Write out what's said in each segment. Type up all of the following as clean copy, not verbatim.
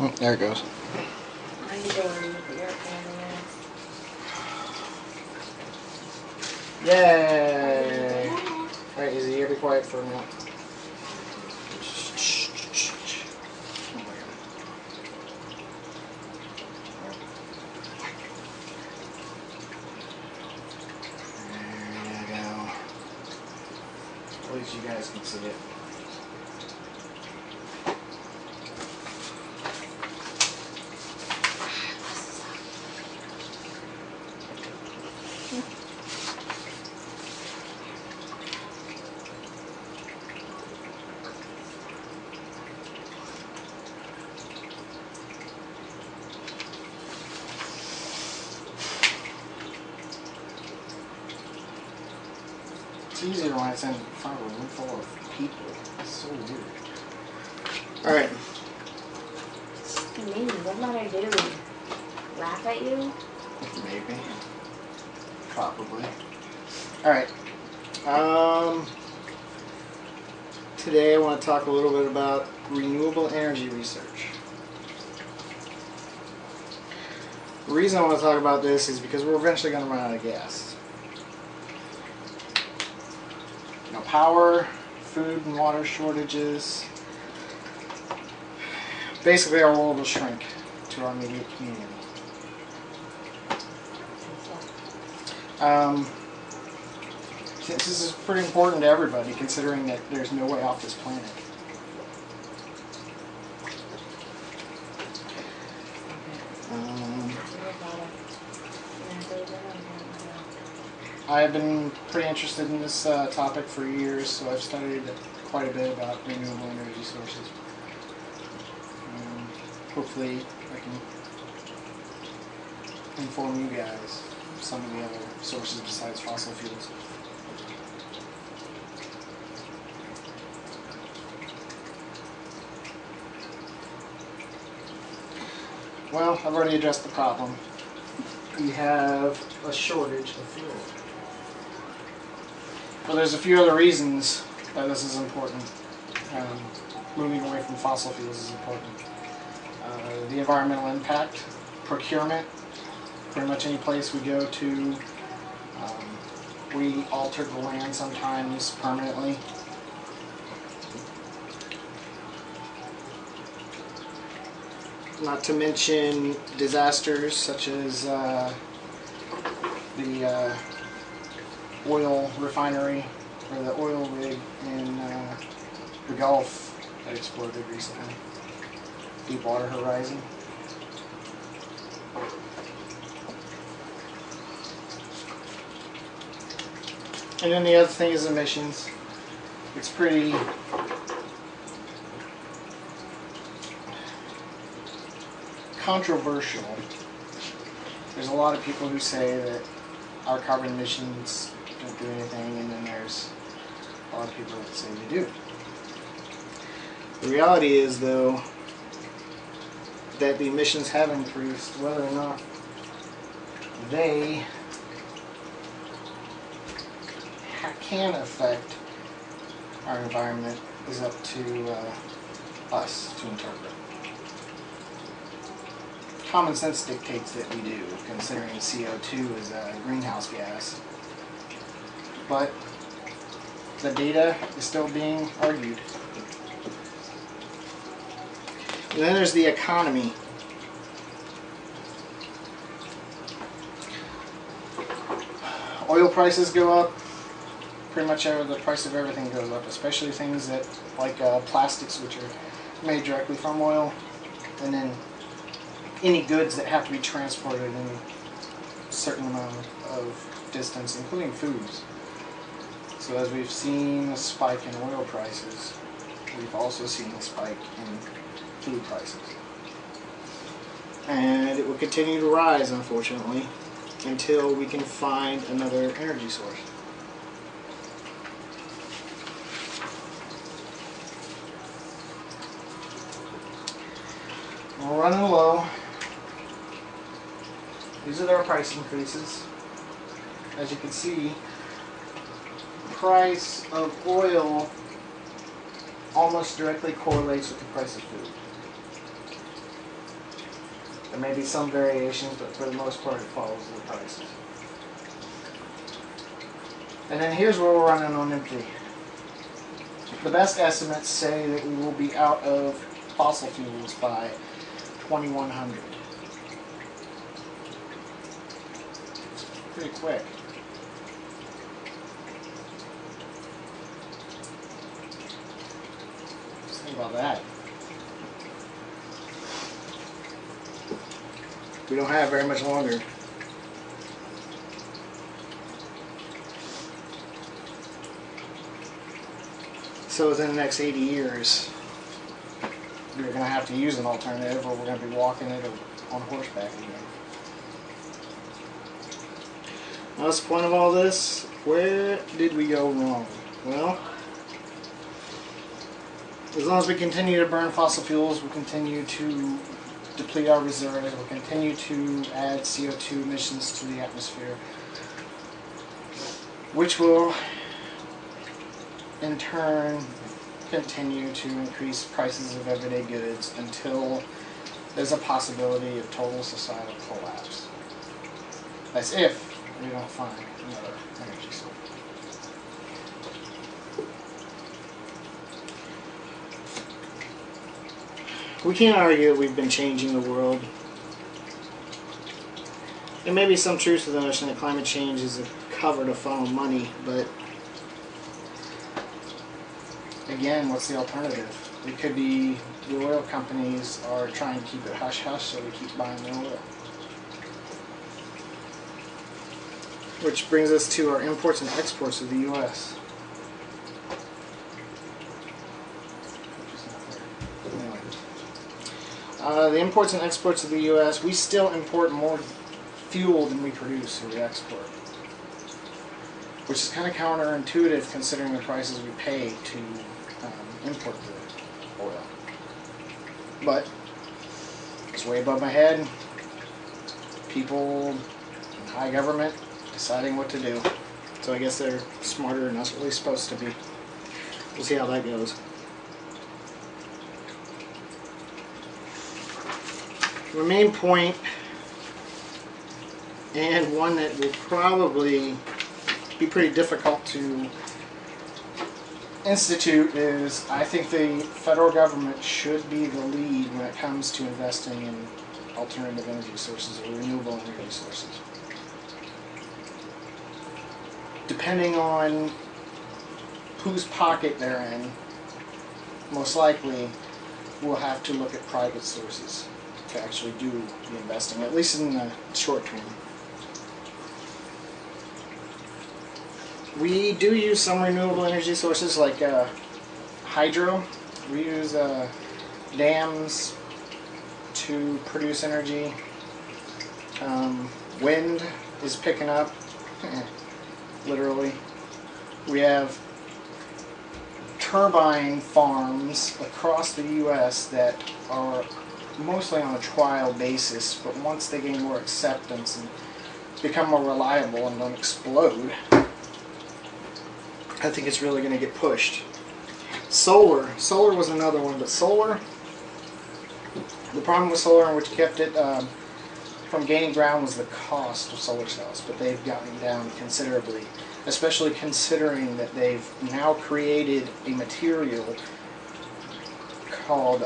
Oh, there it goes. I need to remove the air fan in there. Yay! Alright, Izzy, you be quiet for a minute. There you go. At least you guys can see it. It's easier when it's in front of a room full of people. It's so weird. Alright. Me, what am I gonna do? Laugh at you? Maybe. Probably. Alright. Today I want to talk a little bit about renewable energy research. The reason I want to talk about this is because we're eventually going to run out of gas. You know, power, food and water shortages. Basically our world will shrink to our immediate community. Since this is pretty important to everybody, considering that there's no way off this planet. I've been pretty interested in this topic for years, so I've studied quite a bit about renewable energy sources. Hopefully I can inform you guys of some of the other sources besides fossil fuels. Well, I've already addressed the problem. We have a shortage of fuel. Well, there's a few other reasons that this is important. Moving away from fossil fuels is important. The environmental impact, procurement, pretty much any place we go to, we alter the land sometimes permanently. Not to mention disasters such as the oil refinery, or the oil rig in the Gulf that exploded recently. Deepwater Horizon. And then the other thing is emissions. It's pretty controversial. There's a lot of people who say that our carbon emissions don't do anything, and then there's a lot of people that say they do. The reality is, though, that the emissions have increased. Whether or not they can affect our environment is up to us to interpret. Common sense dictates that we do, considering CO2 is a greenhouse gas. But the data is still being argued. And then there's the economy. Oil prices go up. Pretty much the price of everything goes up, especially things that like plastics, which are made directly from oil, and then any goods that have to be transported in a certain amount of distance, including foods. So as we've seen a spike in oil prices, we've also seen a spike in food prices. And it will continue to rise, unfortunately, until we can find another energy source. We're running low. These are our price increases. As you can see, the price of oil almost directly correlates with the price of food. There may be some variations, but for the most part it follows the prices. And then here's where we're running on empty. The best estimates say that we will be out of fossil fuels by 2100. It's pretty quick. Just think about that. We don't have very much longer. So within the next 80 years, we're going to have to use an alternative, or we're going to be walking it on horseback again. Now, what's the point of all this? Where did we go wrong? Well, as long as we continue to burn fossil fuels, we'll continue to deplete our reserves, we'll continue to add CO2 emissions to the atmosphere, which will in turn continue to increase prices of everyday goods until there's a possibility of total societal collapse. That's if we don't find another energy source. We can't argue that we've been changing the world. There may be some truth to the notion that climate change is a cover to funnel money, but again, what's the alternative? It could be the oil companies are trying to keep it hush-hush, so we keep buying their oil. Which brings us to our imports and exports of the U.S. The imports and exports of the U.S., we still import more fuel than we produce or we export. Which is kind of counterintuitive considering the prices we pay to import the oil. But it's way above my head. People in high government deciding what to do. So I guess they're smarter than us, at least supposed to be. We'll see how that goes. The main point, and one that will probably be pretty difficult to institute, is I think the federal government should be the lead when it comes to investing in alternative energy sources or renewable energy sources. Depending on whose pocket they're in, most likely we'll have to look at private sources to actually do the investing, at least in the short term. We do use some renewable energy sources like hydro. We use dams to produce energy. Wind is picking up, literally. We have turbine farms across the U.S. that are mostly on a trial basis, but once they gain more acceptance and become more reliable and don't explode, I think it's really going to get pushed. Solar was another one, but solar, the problem with solar and which kept it from gaining ground was the cost of solar cells, but they've gotten down considerably, especially considering that they've now created a material called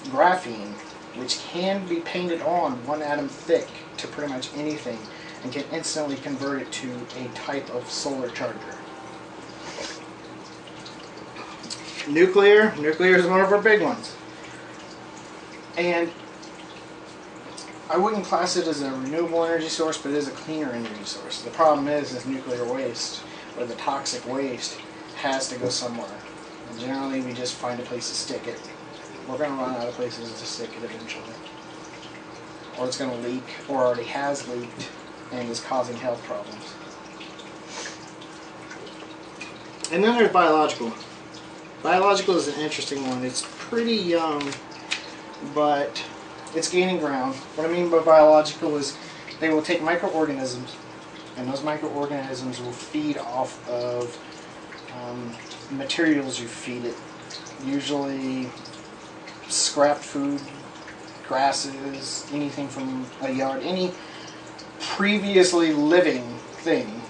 graphene, which can be painted on 1 atom thick to pretty much anything and can instantly convert it to a type of solar charger. Nuclear is one of our big ones. And I wouldn't class it as a renewable energy source, but it is a cleaner energy source. The problem is nuclear waste, or the toxic waste, has to go somewhere. And generally we just find a place to stick it. We're going to run out of places to stick it eventually. Or it's going to leak, or already has leaked, and is causing health problems. And then there's biological. Biological is an interesting one. It's pretty young, but it's gaining ground. What I mean by biological is they will take microorganisms, and those microorganisms will feed off of materials you feed it. Usually scrapped food, grasses, anything from a yard, any previously living thing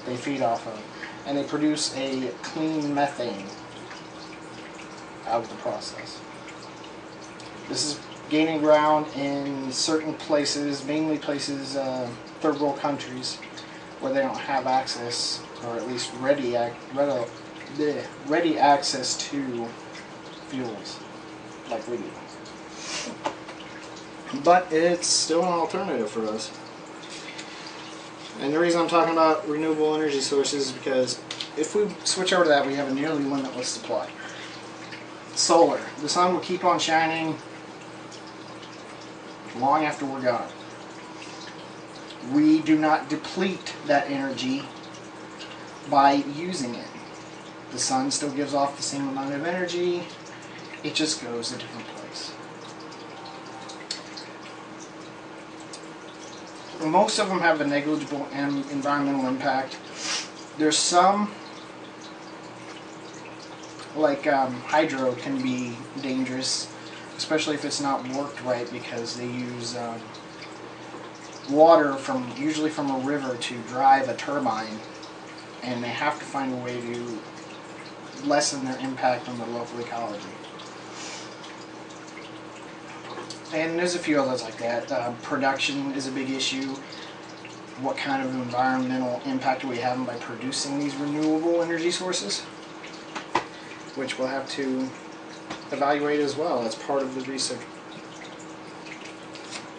they feed off of. And they produce a clean methane out of the process. This is gaining ground in certain places, mainly places, third world countries, where they don't have access, or at least ready access to fuels like we do. But it's still an alternative for us. And the reason I'm talking about renewable energy sources is because if we switch over to that, we have a nearly limitless supply. Solar. The sun will keep on shining long after we're gone. We do not deplete that energy by using it. The sun still gives off the same amount of energy, it just goes a different place. Most of them have a negligible environmental impact. There's some, like hydro, can be dangerous, especially if it's not worked right, because they use water usually from a river to drive a turbine, and they have to find a way to lessen their impact on the local ecology. And there's a few others like that. Production is a big issue. What kind of environmental impact are we having by producing these renewable energy sources? Which we'll have to evaluate as well as part of the research.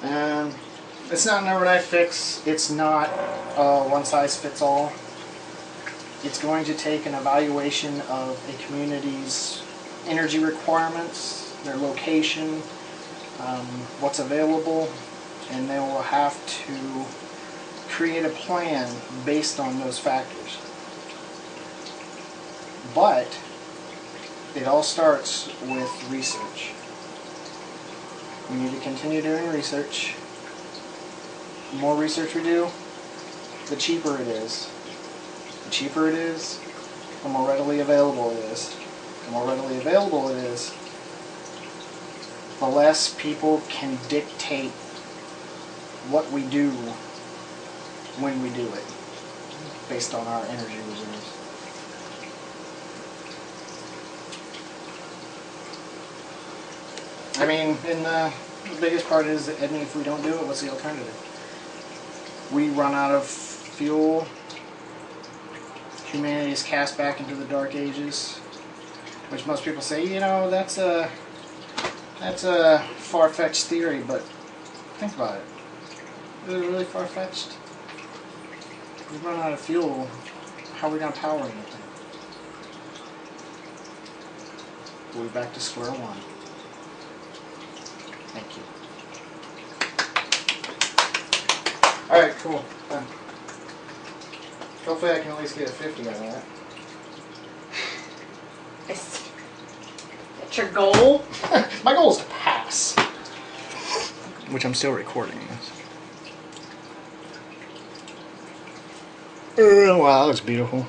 And it's not an overnight fix. It's not one size fits all. It's going to take an evaluation of a community's energy requirements, their location, what's available, and they will have to create a plan based on those factors. But it all starts with research. We need to continue doing research. The more research we do, the cheaper it is. The cheaper it is, the more readily available it is. The more readily available it is, the less people can dictate what we do when we do it, based on our energy reserves. I mean, and the biggest part is that, if we don't do it, what's the alternative? We run out of fuel. Humanity is cast back into the Dark Ages, which most people say, that's a far-fetched theory, but think about it. Is it really far-fetched? If we run out of fuel, how are we going to power anything? We'll be back to square one. Thank you. Alright, cool. Done. Hopefully I can at least get a 50 out of that. That's your goal? My goal is to pass. Which I'm still recording this. Wow, that looks beautiful.